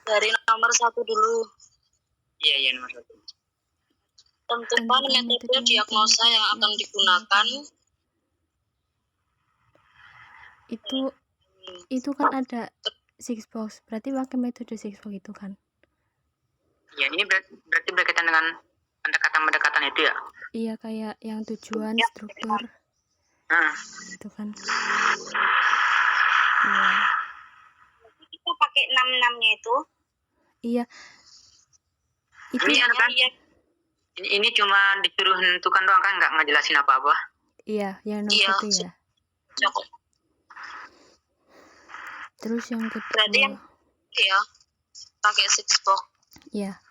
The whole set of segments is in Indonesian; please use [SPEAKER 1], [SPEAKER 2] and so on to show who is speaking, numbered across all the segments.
[SPEAKER 1] Dari nomor 1 dulu.
[SPEAKER 2] Iya, nomor 1.
[SPEAKER 1] Tentukan metode diagnosa yang akan digunakan.
[SPEAKER 3] Itu kan ada 6 box, berarti pakai metode 6 box itu kan?
[SPEAKER 2] Ya, ini berarti berkaitan dengan pendekatan itu ya?
[SPEAKER 3] Iya, kayak yang tujuan, struktur. Itu kan. Iya.
[SPEAKER 1] Kita pakai 6-6-nya itu.
[SPEAKER 3] Iya. Itu
[SPEAKER 2] ini cuma disuruh menentukan doang kan, nggak ngejelasin apa-apa.
[SPEAKER 3] Iya, yang nomor 1 ya. Terus yang kedua.
[SPEAKER 1] Berarti yang pakai 6 box.
[SPEAKER 3] Iya.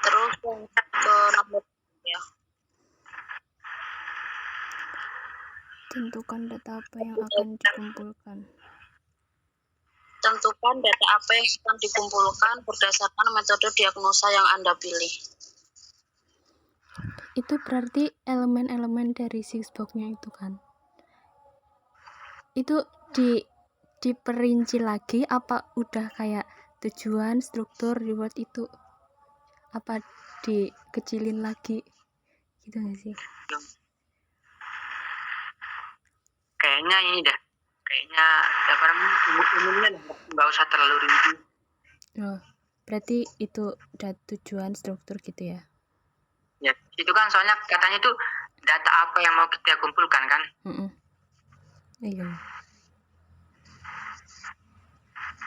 [SPEAKER 1] Terus yang ke nomor ya.
[SPEAKER 3] Tentukan data apa yang akan dikumpulkan.
[SPEAKER 1] Tentukan data apa yang akan dikumpulkan berdasarkan metode diagnosa yang Anda pilih.
[SPEAKER 3] Itu berarti elemen-elemen dari 6 box-nya itu kan. Itu diperinci lagi apa udah kayak tujuan, struktur, reward itu apa dikecilin lagi gitu nggak sih?
[SPEAKER 2] Kayaknya ini dah. Kayaknya umumnya nggak usah terlalu rinci.
[SPEAKER 3] Oh, berarti itu udah tujuan, struktur gitu ya?
[SPEAKER 2] Ya, itu kan soalnya katanya tuh data apa yang mau kita kumpulkan kan?
[SPEAKER 3] Iya.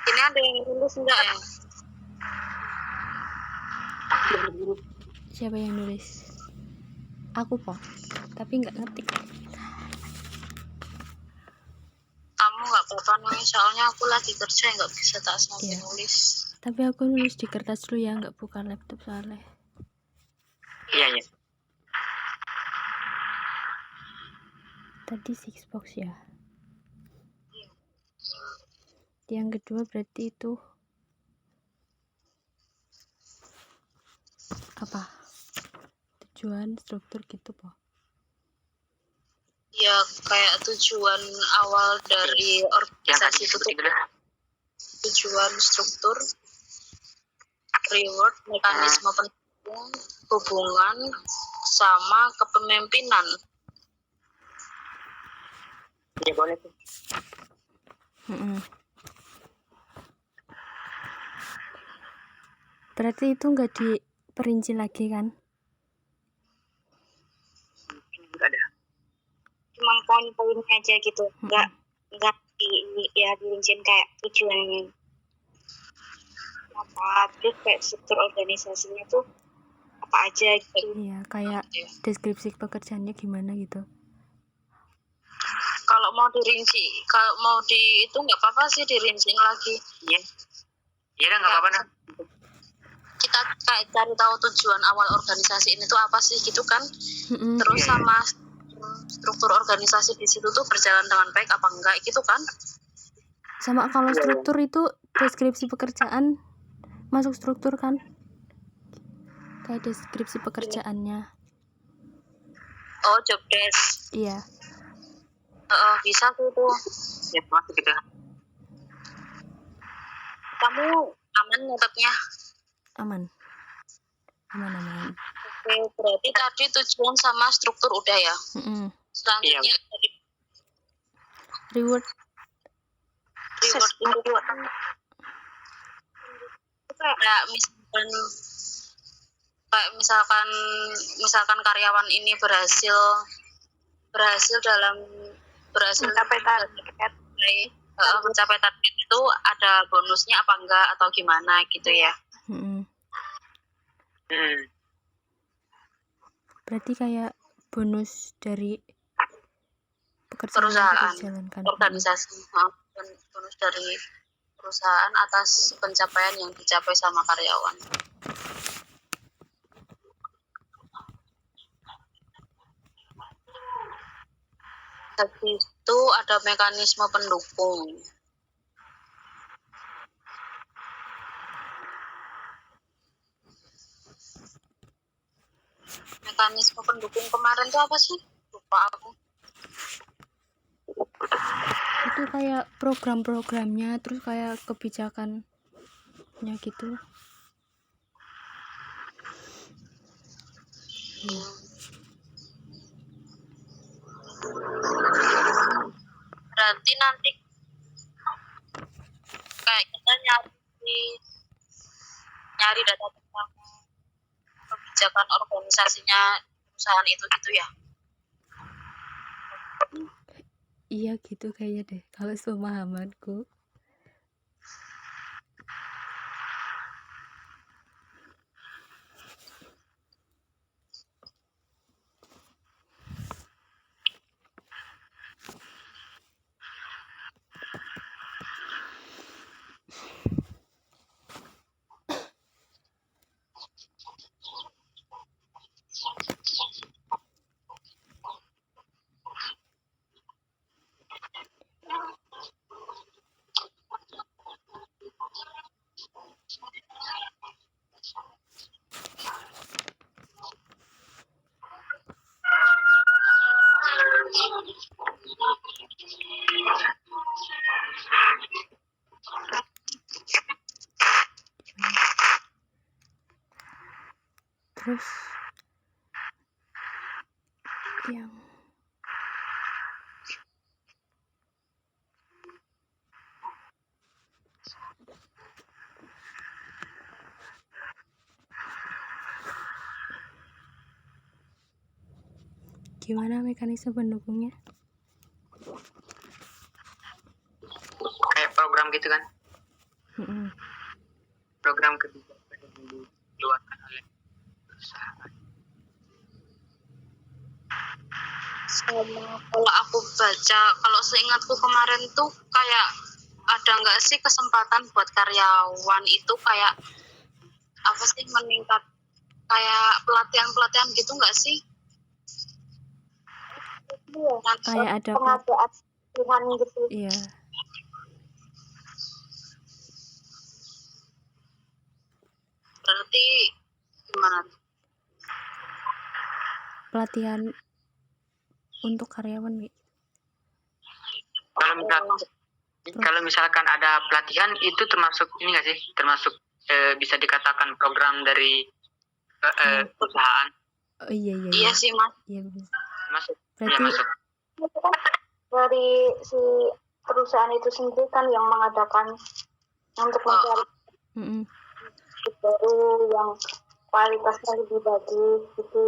[SPEAKER 1] Ini ada yang nulis enggak ya?
[SPEAKER 3] Siapa yang nulis? Aku kok, tapi nggak ngetik.
[SPEAKER 1] Kamu nggak apa-apa nulis, soalnya aku lagi kerja nggak bisa tak sampai nulis.
[SPEAKER 3] Tapi aku nulis di kertas dulu ya, nggak buka laptop soalnya.
[SPEAKER 2] Iya.
[SPEAKER 3] Tadi 6 box ya. Yang kedua berarti itu apa? Tujuan, struktur gitu po?
[SPEAKER 1] Ya kayak tujuan awal dari organisasi itu tuh tujuan, struktur, reward, mekanisme pendukung, hubungan, sama kepemimpinan.
[SPEAKER 2] Ya boleh tuh.
[SPEAKER 3] Berarti itu nggak diperinci lagi kan?
[SPEAKER 2] Nggak ada.
[SPEAKER 1] Cuma poin-poinnya aja gitu, nggak dirincin kayak tujuannya apa, terus kayak struktur organisasinya tuh apa aja gitu.
[SPEAKER 3] Iya, kayak deskripsi pekerjaannya gimana gitu.
[SPEAKER 1] Kalau mau dirinci, kalau mau itu nggak apa-apa sih dirincin lagi.
[SPEAKER 2] Iya nggak apa-apa nah.
[SPEAKER 1] Kita kayak cari tahu tujuan awal organisasi ini tuh apa sih gitu kan. Terus sama struktur organisasi di situ tuh berjalan dengan baik apa enggak gitu kan.
[SPEAKER 3] Sama kalau struktur itu deskripsi pekerjaan masuk struktur kan? Kayak deskripsi pekerjaannya.
[SPEAKER 1] Oh, job desk.
[SPEAKER 3] Iya.
[SPEAKER 1] Bisa tuh.
[SPEAKER 2] Ya, masuk gitu.
[SPEAKER 1] Kamu aman nyatetnya?
[SPEAKER 3] Aman.
[SPEAKER 1] Oke, berarti tadi tujuan sama struktur udah ya? Selanjutnya
[SPEAKER 3] reward
[SPEAKER 1] itu kayak misalkan karyawan ini berhasil mencapai target itu ada bonusnya apa enggak atau gimana gitu ya.
[SPEAKER 3] Berarti kayak bonus dari
[SPEAKER 1] perusahaan, organisasi, bonus dari perusahaan atas pencapaian yang dicapai sama karyawan. Habis itu ada mekanisme pendukung. Mekanisme pendukung kemarin itu apa sih? Lupa aku.
[SPEAKER 3] itu kayak program-programnya, terus kayak kebijakannya gitu.
[SPEAKER 1] Berarti nanti kayak kita nyari data tentang kebijakan organisasinya perusahaan itu gitu ya.
[SPEAKER 3] Iya gitu kayaknya deh kalau sepemahamanku. Terus yang gimana mekanisme pendukungnya?
[SPEAKER 2] Kayak program gitu kan, program kebijakan yang dikeluarkan oleh perusahaan.
[SPEAKER 1] Sama kalau aku baca, kalau seingatku kemarin tuh kayak ada nggak sih kesempatan buat karyawan itu kayak apa sih meningkat kayak pelatihan gitu nggak sih?
[SPEAKER 3] Kayak ada
[SPEAKER 1] pengadaan pelatihan gitu.
[SPEAKER 3] Iya.
[SPEAKER 1] Berarti gimana?
[SPEAKER 3] Pelatihan untuk karyawan, Wi.
[SPEAKER 2] Kalau misalkan ada pelatihan itu termasuk ini nggak sih? Termasuk bisa dikatakan program dari perusahaan.
[SPEAKER 3] Oh iya.
[SPEAKER 1] Iya sih Mas.
[SPEAKER 3] Iya.
[SPEAKER 2] Masuk.
[SPEAKER 3] Berarti
[SPEAKER 2] masuk.
[SPEAKER 1] Dari si perusahaan itu sendiri kan yang mengadakan untuk mencari baru yang kualitasnya lebih bagus gitu.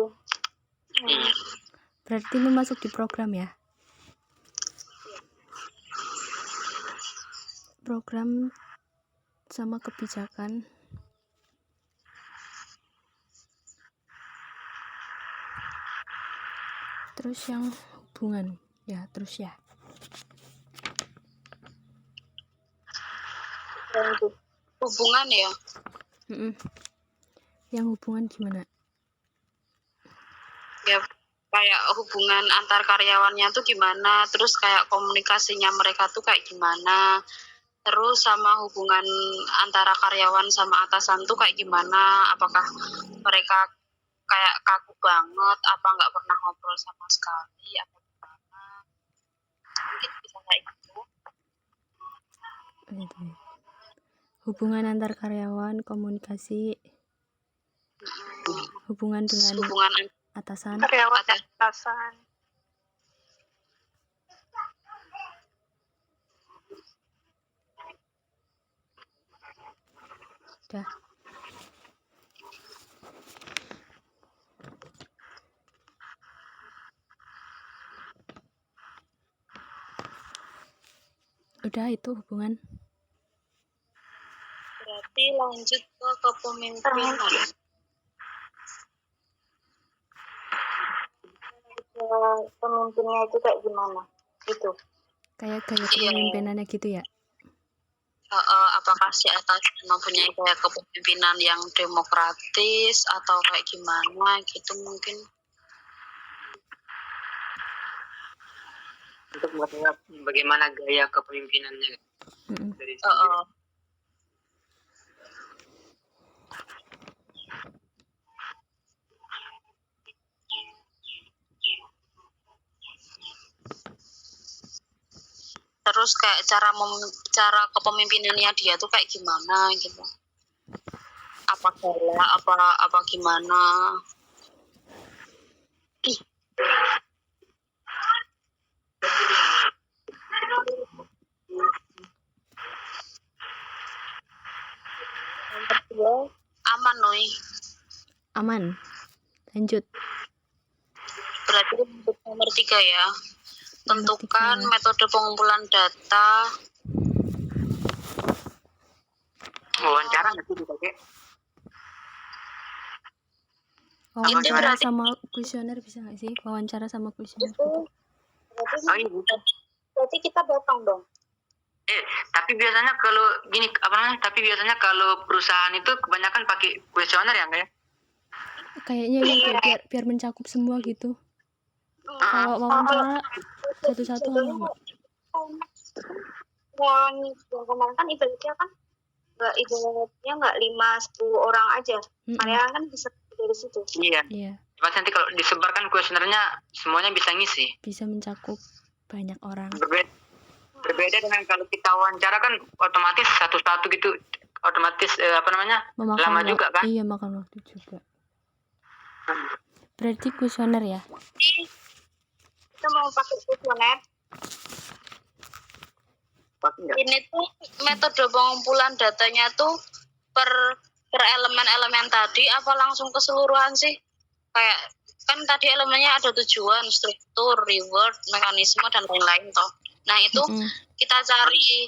[SPEAKER 3] Berarti ini masuk di program ya? Program sama kebijakan. Terus yang hubungan ya, terus ya.
[SPEAKER 1] Hubungan ya?
[SPEAKER 3] Yang hubungan gimana?
[SPEAKER 1] Ya kayak hubungan antar karyawannya tuh gimana, terus kayak komunikasinya mereka tuh kayak gimana, terus sama hubungan antara karyawan sama atasan tuh kayak gimana, apakah mereka kayak kaku banget, apa nggak pernah ngobrol sama sekali, atau gimana, mungkin bisa kayak gitu.
[SPEAKER 3] Hubungan antar karyawan, komunikasi, hubungan dengan atasan.
[SPEAKER 1] Karyawan dan atasan.
[SPEAKER 3] Udah itu hubungan.
[SPEAKER 1] Berarti lanjut ke kepemimpinan. Pemimpinnya itu kayak gimana? Gitu.
[SPEAKER 3] Kayak gaya kepemimpinannya gitu ya?
[SPEAKER 1] Apakah si atasan mempunyai gaya kepemimpinan yang demokratis atau kayak gimana gitu mungkin?
[SPEAKER 2] Untuk mengetahui bagaimana gaya kepemimpinannya dari
[SPEAKER 1] terus kayak cara kepemimpinannya dia tuh kayak gimana gitu. Apa galak, apa gimana. Yang kedua, aman Noi.
[SPEAKER 3] Aman. Lanjut.
[SPEAKER 1] Berarti untuk nomor 3 ya.
[SPEAKER 3] Nomor
[SPEAKER 1] Tentukan
[SPEAKER 3] 3.
[SPEAKER 1] metode pengumpulan data.
[SPEAKER 2] Wawancara nggak sih dipakai?
[SPEAKER 3] Wawancara
[SPEAKER 1] berarti-
[SPEAKER 3] sama kuesioner bisa nggak sih? Wawancara sama kuesioner
[SPEAKER 1] Itu
[SPEAKER 3] gitu.
[SPEAKER 2] Oh iya.
[SPEAKER 1] berarti kita datang dong.
[SPEAKER 2] Tapi biasanya kalau gini apa namanya? Tapi biasanya kalau perusahaan itu kebanyakan pakai kuesioner ya enggak ya?
[SPEAKER 3] Kayaknya ya biar mencakup semua gitu. Kalau wawancara satu-satu lama nggak?
[SPEAKER 1] Yang kemarin kan ibaratnya kan nggak 5-10 orang aja. Karyawan kan bisa dari situ.
[SPEAKER 2] Iya.
[SPEAKER 3] Iya,
[SPEAKER 2] Pas nanti kalau disebarkan kuesionernya semuanya bisa ngisi.
[SPEAKER 3] bisa mencakup banyak orang.
[SPEAKER 2] Berbeda dengan kalau kita wawancara kan otomatis satu-satu gitu, otomatis
[SPEAKER 3] Memakan
[SPEAKER 2] lama juga kan?
[SPEAKER 3] Iya, makan waktu juga. Berarti kuesioner ya?
[SPEAKER 1] Jadi, kita mau pakai kuesioner. Ini tuh metode pengumpulan datanya tuh per elemen-elemen tadi apa langsung keseluruhan sih? Kayak kan tadi elemennya ada tujuan, struktur, reward, mekanisme dan lain-lain toh. Nah itu kita cari,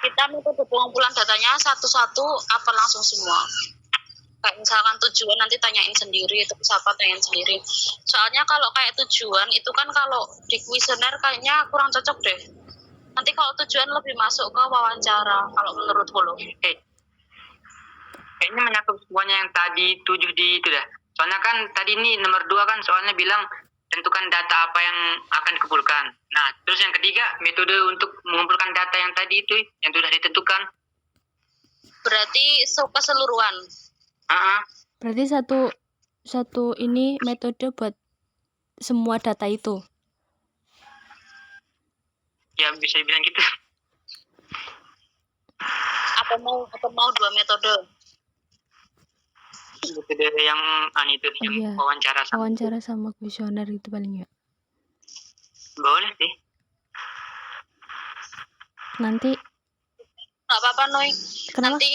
[SPEAKER 1] kita metode pengumpulan datanya satu-satu apa langsung semua. Kayak misalkan tujuan nanti tanyain sendiri, terus apa tanyain sendiri. Soalnya kalau kayak tujuan itu kan kalau di kuesioner kayaknya kurang cocok deh. Nanti kalau tujuan lebih masuk ke wawancara kalau menurutku loh.
[SPEAKER 2] Kayaknya mencakup semuanya yang tadi 7 di itu dah. Soalnya kan tadi ini nomor 2 kan soalnya bilang tentukan data apa yang akan dikumpulkan. Nah, terus yang ketiga metode untuk mengumpulkan data yang tadi itu yang sudah ditentukan.
[SPEAKER 1] Berarti keseluruhan.
[SPEAKER 3] Berarti satu ini metode buat semua data itu.
[SPEAKER 2] Ya bisa dibilang gitu.
[SPEAKER 1] Apa mau 2 metode?
[SPEAKER 2] Metode yang yang
[SPEAKER 3] wawancara sama kuesioner itu paling ya.
[SPEAKER 2] Boleh sih.
[SPEAKER 3] Nanti
[SPEAKER 1] nggak apa-apa Noi.
[SPEAKER 3] Kenapa?
[SPEAKER 1] Nanti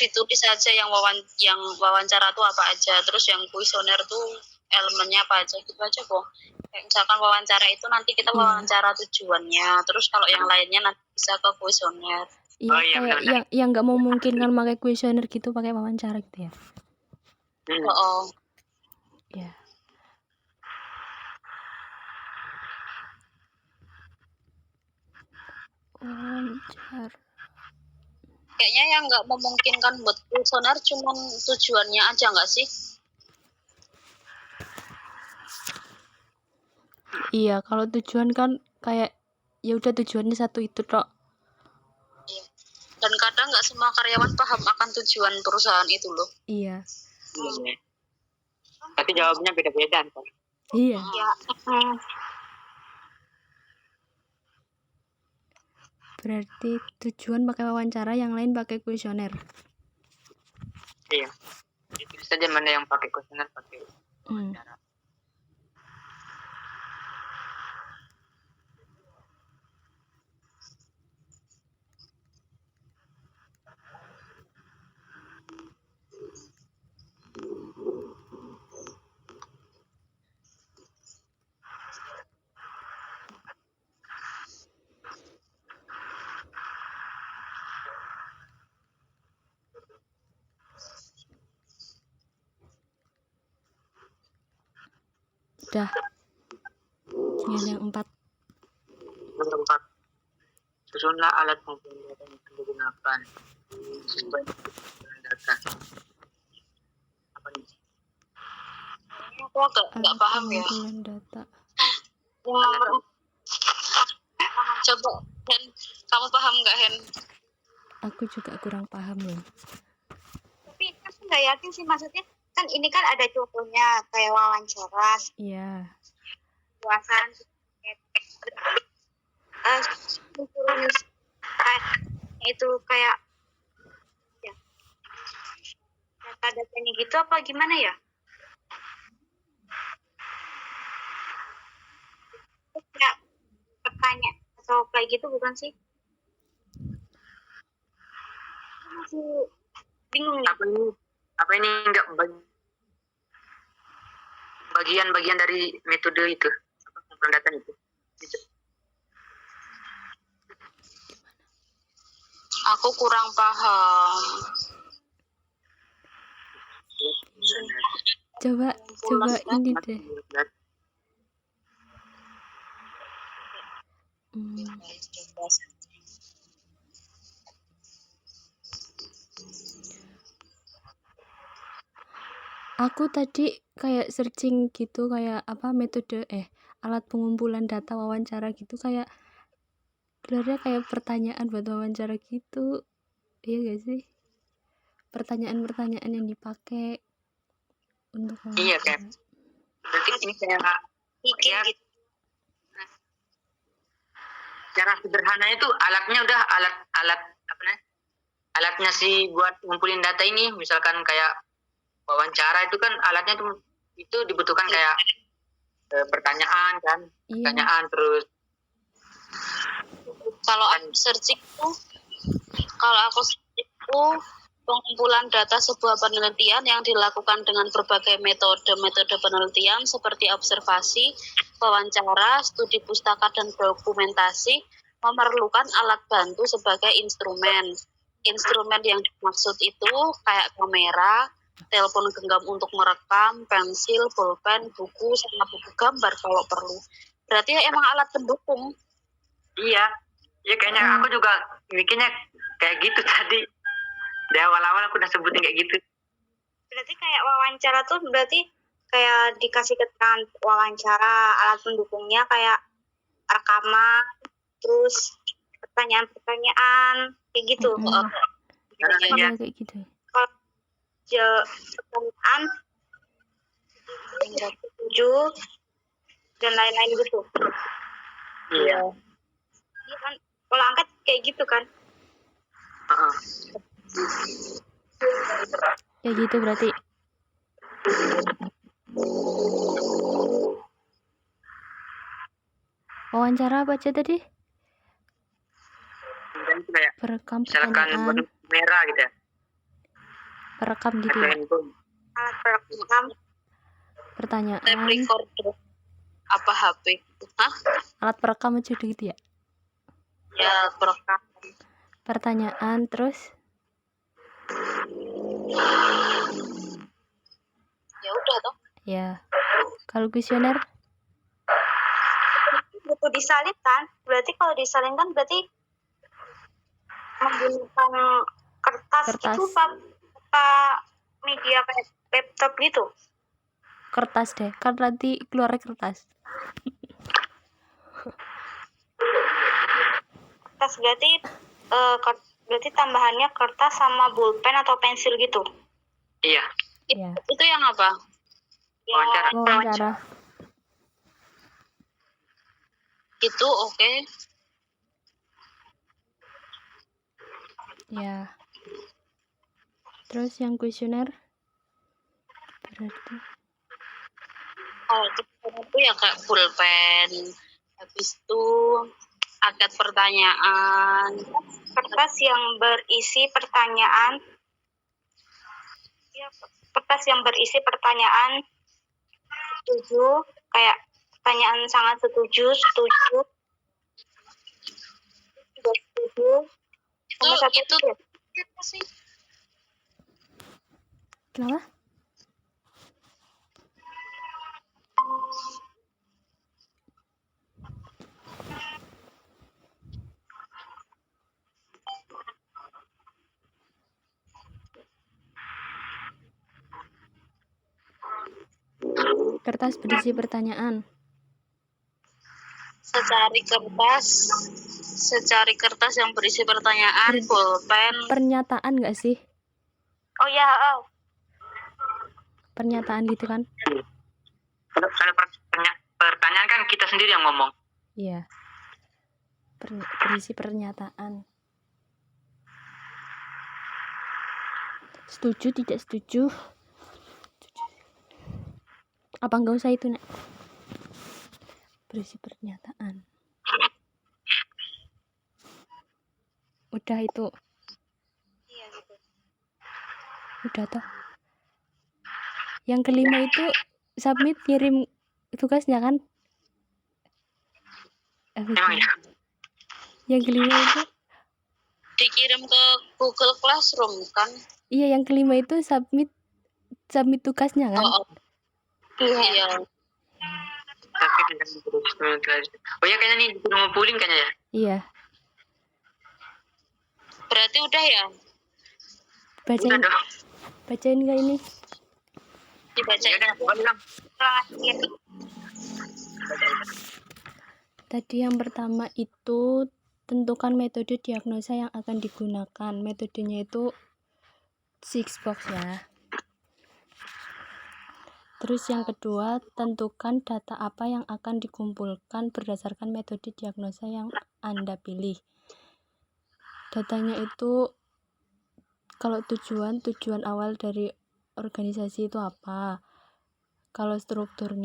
[SPEAKER 1] ditulis aja yang wawancara tuh apa aja, terus yang kuesioner tuh elemennya apa aja gitu aja kok. Kayak misalkan wawancara itu nanti kita wawancara tujuannya, terus kalau yang lainnya nanti bisa ke kuesioner.
[SPEAKER 3] Iya, kayak yang nggak memungkinkan pakai kuesioner gitu, pakai wawancara gitu ya. Ya. Wawancara.
[SPEAKER 1] Kayaknya yang nggak memungkinkan buat kuesioner cuma tujuannya aja nggak sih?
[SPEAKER 3] Iya, kalau tujuan kan kayak ya udah tujuannya satu itu tok.
[SPEAKER 1] Iya. Dan kadang nggak semua karyawan paham akan tujuan perusahaan itu loh.
[SPEAKER 3] Iya.
[SPEAKER 2] Tapi jawabnya beda-beda ntar.
[SPEAKER 3] Iya. Berarti tujuan pakai wawancara, yang lain pakai kuesioner.
[SPEAKER 2] Iya. Itu saja mana yang pakai kuesioner pakai wawancara.
[SPEAKER 3] Udah. Tinggal yang 4.
[SPEAKER 2] Nomor 4. Susunlah alat pengumpulan data yang akan digunakan sesuai dengan data. Apa nih?
[SPEAKER 1] Aku agak nggak paham ya.
[SPEAKER 3] Data.
[SPEAKER 1] Coba Hen, kamu paham nggak Hen?
[SPEAKER 3] Aku juga kurang paham loh.
[SPEAKER 4] Tapi aku nggak yakin sih, maksudnya kan ini kan ada contohnya kayak wawancara,
[SPEAKER 3] Iya.
[SPEAKER 4] puasan. itu kayak ya, data-datanya gitu apa gimana ya? Kayak pertanyaan atau kayak gitu bukan sih? Aku masih bingung nih.
[SPEAKER 2] Apa ini enggak bagian-bagian dari metode itu, pengumpulan data itu?
[SPEAKER 1] Aku kurang paham.
[SPEAKER 3] Coba ini deh. Aku tadi kayak searching gitu, kayak apa metode alat pengumpulan data wawancara gitu, kayak gelarnya kayak pertanyaan buat wawancara gitu. Iya gak sih? Pertanyaan-pertanyaan yang dipakai untuk wawancara.
[SPEAKER 2] Iya kan. Berarti ini kayak
[SPEAKER 4] Bikin
[SPEAKER 2] ya,
[SPEAKER 4] gitu.
[SPEAKER 2] cara sederhana itu alatnya udah alat apa namanya? Alatnya sih buat ngumpulin data ini, misalkan kayak wawancara itu kan alatnya itu dibutuhkan kayak pertanyaan kan,
[SPEAKER 3] Iya.
[SPEAKER 2] pertanyaan terus
[SPEAKER 1] Kalau aku searching tuh, pengumpulan data sebuah penelitian yang dilakukan dengan berbagai metode penelitian seperti observasi, wawancara, studi pustaka, dan dokumentasi memerlukan alat bantu sebagai instrumen. Instrumen yang dimaksud itu kayak kamera, telepon genggam untuk merekam, pensil, pulpen, buku, sama buku gambar kalau perlu. Berarti emang alat pendukung.
[SPEAKER 2] iya kayaknya aku juga mikirnya kayak gitu tadi. Di awal-awal aku udah sebutin kayak gitu.
[SPEAKER 4] Berarti kayak wawancara tuh berarti kayak dikasih keterangan wawancara, alat pendukungnya kayak rekaman, terus pertanyaan-pertanyaan kayak gitu.
[SPEAKER 3] Iya kayak gitu.
[SPEAKER 4] Kalau pertanyaan setuju dan lain-lain gitu.
[SPEAKER 2] Iya.
[SPEAKER 4] Iya kan, kalau angkat kayak gitu kan.
[SPEAKER 3] Kayak gitu berarti. Wawancara apa aja tadi?
[SPEAKER 2] Dan itu kayak
[SPEAKER 3] Perekam
[SPEAKER 2] misalkan
[SPEAKER 3] pertanyaan,
[SPEAKER 2] kamera gitu ya.
[SPEAKER 3] perekam gitu
[SPEAKER 2] Atau
[SPEAKER 3] ya.
[SPEAKER 2] handphone.
[SPEAKER 4] Alat perekam,
[SPEAKER 1] Tape
[SPEAKER 3] Pertanyaan,
[SPEAKER 1] recorder apa HP? Hah?
[SPEAKER 3] alat perekam aja gitu ya.
[SPEAKER 1] Ya, perekam.
[SPEAKER 3] Pertanyaan terus
[SPEAKER 1] Ya udah toh.
[SPEAKER 3] ya. Kalau kuesioner
[SPEAKER 4] butuh disalin kan? Berarti kalau disalin kan berarti menggunakan kertas. Itu apa media kayak laptop gitu?
[SPEAKER 3] kertas deh, kan nanti keluar kertas.
[SPEAKER 4] Kertas berarti berarti tambahannya kertas sama pulpen atau pensil gitu.
[SPEAKER 2] Iya.
[SPEAKER 3] Ya.
[SPEAKER 1] Itu yang apa?
[SPEAKER 3] Wawancara.
[SPEAKER 1] Itu oke.
[SPEAKER 3] Ya. Terus yang kuesioner berarti
[SPEAKER 1] Kalau itu ya kayak pulpen. Habis itu angkat pertanyaan.
[SPEAKER 4] Kertas yang berisi pertanyaan. Ya, kertas yang berisi pertanyaan setuju, kayak pertanyaan sangat setuju, tidak setuju. Sama satu
[SPEAKER 1] Itu apa sih?
[SPEAKER 3] kenapa? Kertas berisi pertanyaan.
[SPEAKER 1] Secari kertas yang berisi pertanyaan, pulpen.
[SPEAKER 3] Pernyataan nggak sih?
[SPEAKER 4] Oh ya,
[SPEAKER 3] Pernyataan gitu kan?
[SPEAKER 2] Kalau pertanyaan kan kita sendiri yang ngomong.
[SPEAKER 3] Iya. berisi pernyataan. Setuju, tidak setuju? Apa enggak usah itu, Nak? Berisi pernyataan. Udah itu.
[SPEAKER 4] Iya gitu.
[SPEAKER 3] Udah toh. Yang kelima itu submit kirim tugasnya kan?
[SPEAKER 2] Emang ya?
[SPEAKER 3] Yang kelima itu,
[SPEAKER 1] Dikirim ke Google Classroom kan?
[SPEAKER 3] iya yang kelima itu submit tugasnya kan?
[SPEAKER 1] Oh, iya.
[SPEAKER 2] Tapi terus. Oh ya kayaknya nih disuruh ngumpulin kayaknya ya.
[SPEAKER 3] Iya.
[SPEAKER 1] Berarti udah ya?
[SPEAKER 2] Udah
[SPEAKER 3] Bacain
[SPEAKER 2] dong.
[SPEAKER 3] nggak ini?
[SPEAKER 1] Dibacain.
[SPEAKER 2] Ya udah, bilang.
[SPEAKER 4] Ulangan dikit.
[SPEAKER 3] Tadi yang pertama itu tentukan metode diagnosa yang akan digunakan. Metodenya itu 6 box ya. Terus yang kedua, tentukan data apa yang akan dikumpulkan berdasarkan metode diagnosa yang Anda pilih. Datanya itu kalau tujuan awal dari organisasi itu apa. Kalau struktur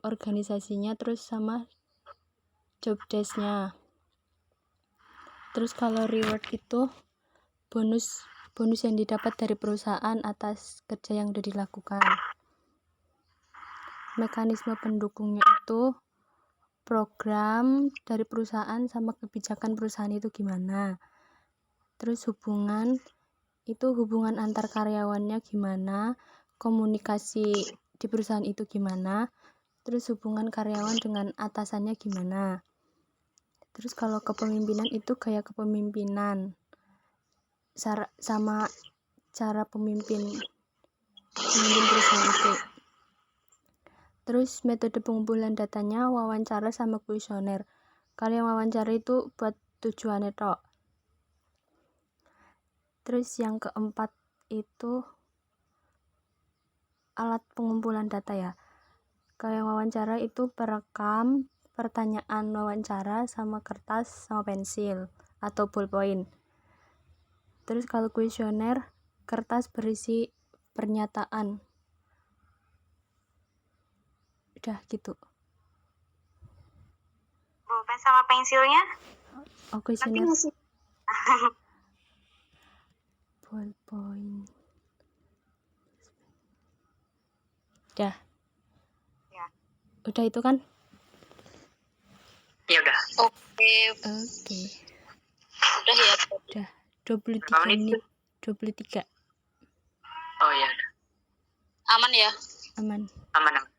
[SPEAKER 3] organisasinya, terus sama job desk-nya. Terus kalau reward itu bonus yang didapat dari perusahaan atas kerja yang sudah dilakukan. Mekanisme pendukungnya itu program dari perusahaan sama kebijakan perusahaan itu gimana. Terus hubungan antar karyawannya gimana, komunikasi di perusahaan itu gimana, terus hubungan karyawan dengan atasannya gimana. Terus kalau kepemimpinan itu gaya kepemimpinan sama cara pemimpin perusahaan itu. Terus metode pengumpulan datanya wawancara sama kuesioner. Kalau yang wawancara itu buat tujuannya tok. Terus yang keempat itu alat pengumpulan data ya. Kalau yang wawancara itu perekam pertanyaan wawancara sama kertas sama pensil atau ballpoint. Terus kalau kuesioner, kertas berisi pernyataan. Udah gitu.
[SPEAKER 4] Pulpen sama pensilnya?
[SPEAKER 3] Oh,
[SPEAKER 4] Nanti
[SPEAKER 3] kuesioner
[SPEAKER 4] masih.
[SPEAKER 3] ballpoint. Udah.
[SPEAKER 4] Ya.
[SPEAKER 3] Udah itu kan?
[SPEAKER 2] Ya udah.
[SPEAKER 1] Oke,
[SPEAKER 3] Oke.
[SPEAKER 1] udah ya.
[SPEAKER 3] Udah 23
[SPEAKER 2] Berapa menit?
[SPEAKER 3] menit. 23.
[SPEAKER 2] Oh ya udah.
[SPEAKER 1] Aman ya?
[SPEAKER 3] Aman.
[SPEAKER 2] Aman.